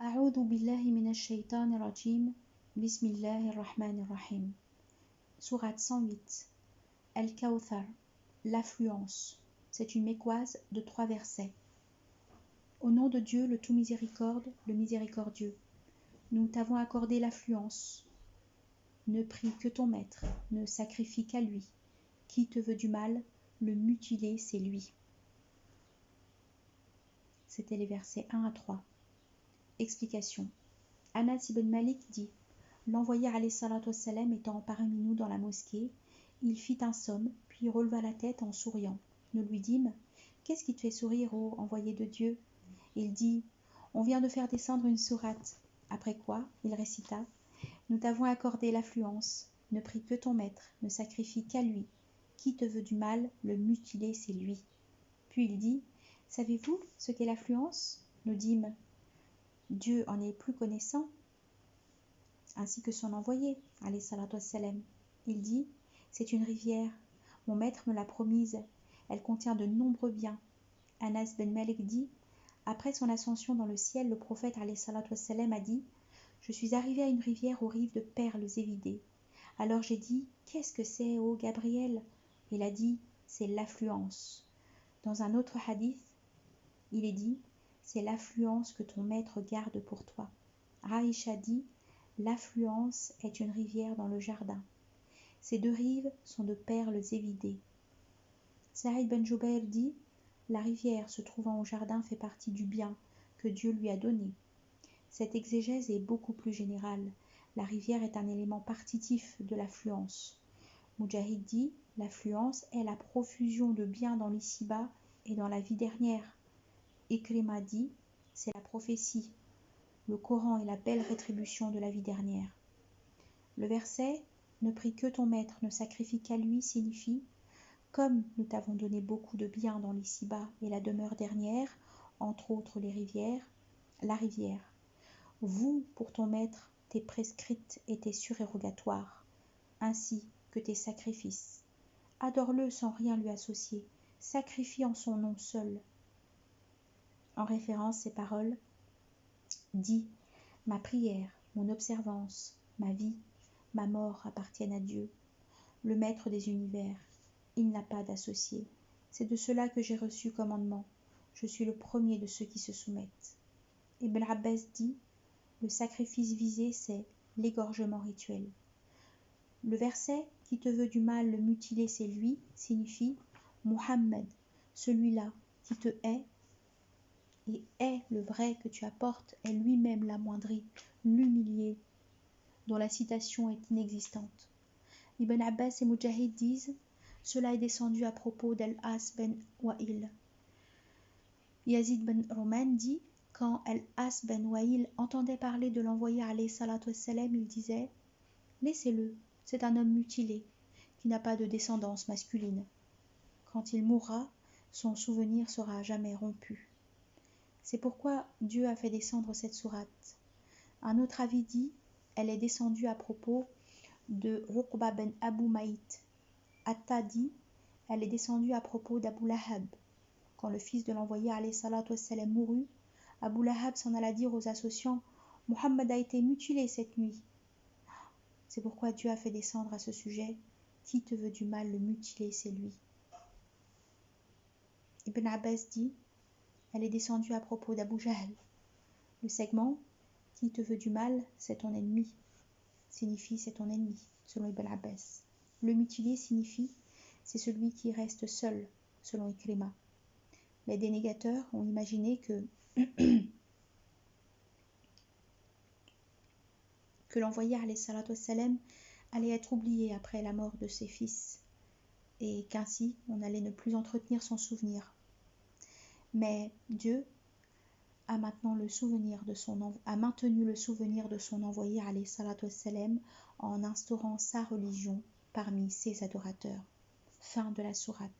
أعوذ بالله من الشيطان الرجيم بسم الله الرحمن الرحيم. Sourate 108. Al-Kawthar, l'affluence. C'est une mécoise de 3 versets. Au nom de Dieu, le tout miséricorde, le miséricordieux. Nous t'avons accordé l'affluence. Ne prie que ton maître, ne sacrifie qu'à lui. Qui te veut du mal, le mutiler, c'est lui. C'était les versets 1 à 3. Explication. Anas ibn Malik dit: L'envoyé alayhi salatu wassalam étant parmi nous dans la mosquée, il fit un somme, puis releva la tête en souriant. Nous lui dîmes: Qu'est-ce qui te fait sourire, ô envoyé de Dieu? Il dit: On vient de faire descendre une sourate. Après quoi, il récita: Nous t'avons accordé l'affluence. Ne prie que ton maître, ne sacrifie qu'à lui. Qui te veut du mal, le mutiler, c'est lui. Puis il dit: Savez-vous ce qu'est l'affluence? Nous dîmes: Dieu en est plus connaissant, ainsi que son envoyé, alayhi salatu wassalam. Il dit: C'est une rivière, mon maître me l'a promise, elle contient de nombreux biens. Anas ben Malik dit: Après son ascension dans le ciel, le prophète alayhi salatu wassalam a dit: Je suis arrivé à une rivière aux rives de perles évidées. Alors j'ai dit: Qu'est-ce que c'est, ô Gabriel? Il a dit: C'est l'affluence. Dans un autre hadith, il est dit: C'est l'affluence que ton maître garde pour toi. Aïcha dit: L'affluence est une rivière dans le jardin. Ces deux rives sont de perles évidées. Saïd ben Jubayr dit: La rivière se trouvant au jardin fait partie du bien que Dieu lui a donné. Cette exégèse est beaucoup plus générale. La rivière est un élément partitif de l'affluence. Mujahid dit: L'affluence est la profusion de biens dans l'ici-bas et dans la vie dernière. Ikrima dit: C'est la prophétie. Le Coran est la belle rétribution de la vie dernière. Le verset « Ne prie que ton maître, ne sacrifie qu'à lui » signifie « Comme nous t'avons donné beaucoup de biens dans l'ici-bas et la demeure dernière, entre autres les rivières, la rivière. Voue pour ton maître tes prescrites et tes surérogatoires, ainsi que tes sacrifices. Adore-le sans rien lui associer, sacrifie en son nom seul. » En référence, ces paroles dit: Ma prière, mon observance, ma vie, ma mort appartiennent à Dieu, le maître des univers. Il n'a pas d'associé. C'est de cela que j'ai reçu commandement. Je suis le premier de ceux qui se soumettent. Ibn Abbas dit: Le sacrifice visé, c'est l'égorgement rituel. Le verset « Qui te veut du mal, le mutiler, c'est lui » signifie Muhammad, celui-là qui te hait et est le vrai que tu apportes, est lui-même l'amoindri, l'humilié, dont la citation est inexistante. Ibn Abbas et Mujahid disent: Cela est descendu à propos d'Al-As ben Wa'il. Yazid ben Roman dit: Quand Al-As ben Wa'il entendait parler de l'envoyé alayhi salatu wassalam, il disait: Laissez-le, c'est un homme mutilé, qui n'a pas de descendance masculine. Quand il mourra, son souvenir sera à jamais rompu. C'est pourquoi Dieu a fait descendre cette sourate. Un autre avis dit: Elle est descendue à propos de Uqba ben Abu Maït. Atta dit: Elle est descendue à propos d'Abu Lahab. Quand le fils de l'envoyé alayhi salatu wassalam mourut, Abu Lahab s'en alla dire aux associants: Muhammad a été mutilé cette nuit. C'est pourquoi Dieu a fait descendre à ce sujet: Qui te veut du mal, le mutiler, c'est lui. Ibn Abbas dit: Elle est descendue à propos d'Abu Jahl. Le segment Qui te veut du mal, c'est ton ennemi signifie c'est ton ennemi, selon Ibn Abbas. Le mutilé signifie c'est celui qui reste seul, selon Ikrima. Les dénégateurs ont imaginé que l'envoyé alayhi salatu wassalam allait être oublié après la mort de ses fils et qu'ainsi on allait ne plus entretenir son souvenir. Mais Dieu a maintenu le souvenir de son envoyé alayhi salatu wassalam en instaurant sa religion parmi ses adorateurs. Fin de la sourate.